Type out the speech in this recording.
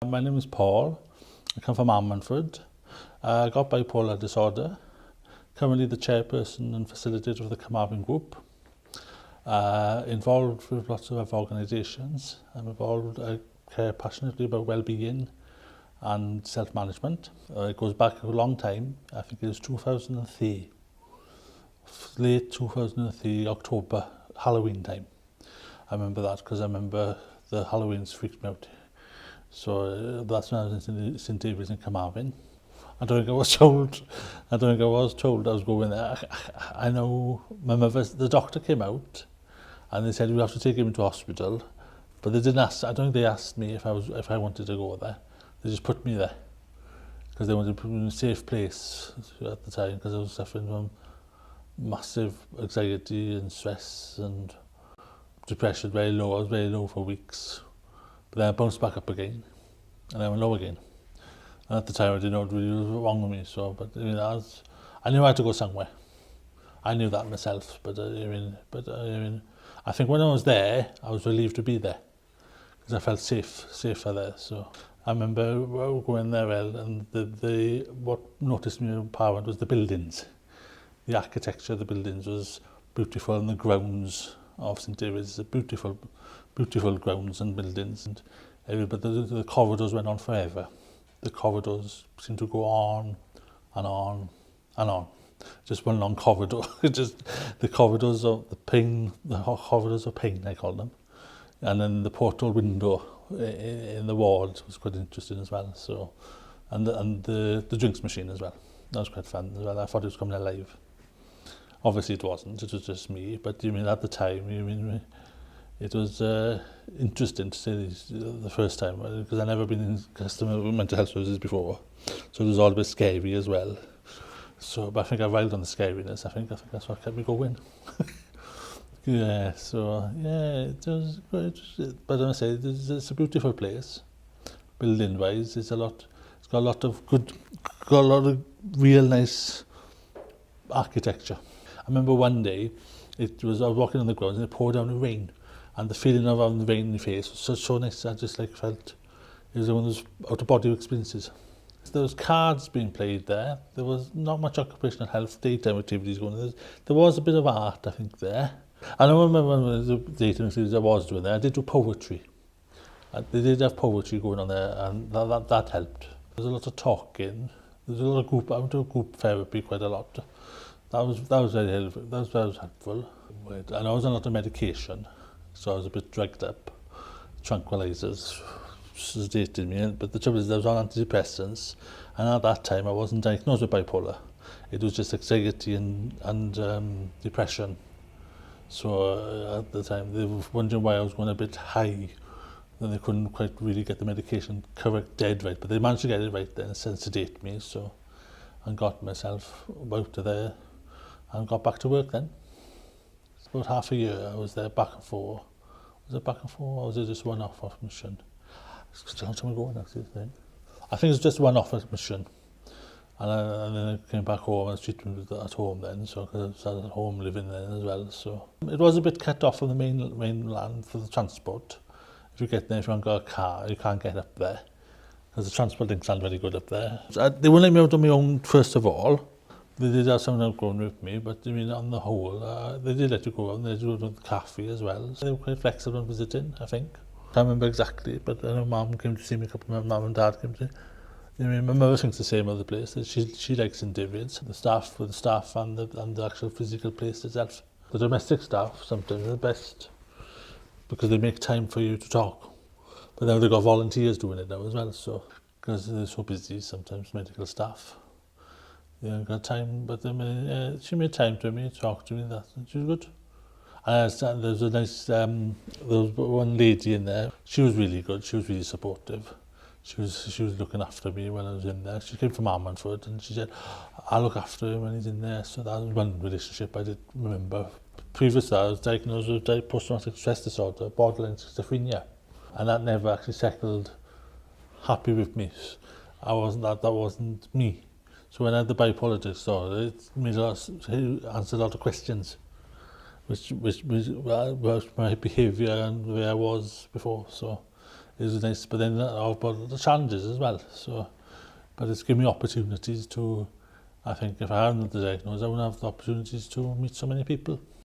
My name is Paul. I come from Ammanford. I got bipolar disorder. Currently the chairperson and facilitator of the Carmarthen Group. Involved with lots of other organisations. I'm involved, I care passionately about well-being and self-management. It goes back a long time. I think it was 2003. Late 2003, October, Halloween time. I remember that because I remember the Halloweens freaked me out. So that's when I was in St David's in Carmarthen. I don't think I was told I was going there. I know my mother, the doctor came out and they said we have to take him into hospital, but they didn't ask. I don't think they asked me if I wanted to go there. They just put me there because they wanted to put me in a safe place at the time because I was suffering from massive anxiety and stress and depression, very low. I was very low for weeks. But then I bounced back up again, and I went low again. And at the time, I didn't know what really was wrong with me. So, but I mean, I knew I had to go somewhere. I knew that myself. But I think when I was there, I was relieved to be there because I felt safer there. So I remember going there, and what noticed me apparent was the buildings. The architecture of the buildings was beautiful, and the grounds of St David's, beautiful grounds and buildings, but the corridors went on forever. The corridors seemed to go on and on and on. Just one long corridor. Just the corridors of pain, I call them. And then the portal window in the wall was quite interesting as well. So, and the drinks machine as well. That was quite fun as well. I thought it was coming alive. Obviously it wasn't, it was just me, but at the time, it was interesting to say this the first time, because I'd never been in customer mental health services before, so it was all a bit scary as well. So, but I think I riled on the scariness. I think that's what kept me going. Yeah, so yeah, it was good. But I say it's a beautiful place, building-wise. It's got a lot of real nice architecture. I remember one day, I was walking on the grounds and it poured down the rain, and the feeling of having the rain in your face was so nice. I just felt it was one of those out-of-body experiences. There was cards being played there. There was not much occupational health, daytime activities going on. There was a bit of art, I think, there. And I remember when the daytime activities I was doing there, I did do poetry. They did have poetry going on there, and that helped. There was a lot of talking. There was a lot of group. I went to group therapy quite a lot. That was very helpful. That was helpful. And I was on a lot of medication, so I was a bit drugged up. Tranquilizers sedated me, but the trouble is I was on antidepressants, and at that time I wasn't diagnosed with bipolar. It was just anxiety and depression. So at the time they were wondering why I was going a bit high. Then they couldn't quite really get the medication dead right, but they managed to get it right then and sedate me. So I got myself out of there and got back to work then. It's about half a year I was there back and forth. Was it back and forth or was it just one off mission? It's a long time ago actually. I think it was just one off mission. And then I came back home and treatment was at home then, so because I was at home living then as well. So it was a bit cut off from the mainland for the transport. If you get there, if you haven't got a car, you can't get up there because the transport links aren't very good up there. They wouldn't let me out on my own first of all. They did have someone out going with me, but on the whole, they did let you go out and they did go to the cafe as well. So they were quite flexible in visiting, I think. I can't remember exactly, but I know Mum came to see me a couple of Mum and Dad came to see me. My mother thinks the same of the place. She likes St David's, the staff and the actual physical place itself. The domestic staff sometimes are the best because they make time for you to talk. But now they've got volunteers doing it now as well, so because they're so busy sometimes, medical staff. They haven't got time, but she made time to me, talk to me, she was good. And there was a nice, there was one lady in there. She was really good, she was really supportive. She was looking after me when I was in there. She came from Ammanford and she said, I'll look after him when he's in there. So that was one relationship I did remember. Previous to that, I was diagnosed with post-traumatic stress disorder, borderline schizophrenia. And that never actually settled happy with me. That wasn't me. So when I had the bipolar disorder, it answered a lot of questions, which was my behaviour and where I was before. So is nice, but then but the challenges as well. So, but it's given me opportunities to, I think if I hadn't the diagnosis, I wouldn't have the opportunities to meet so many people.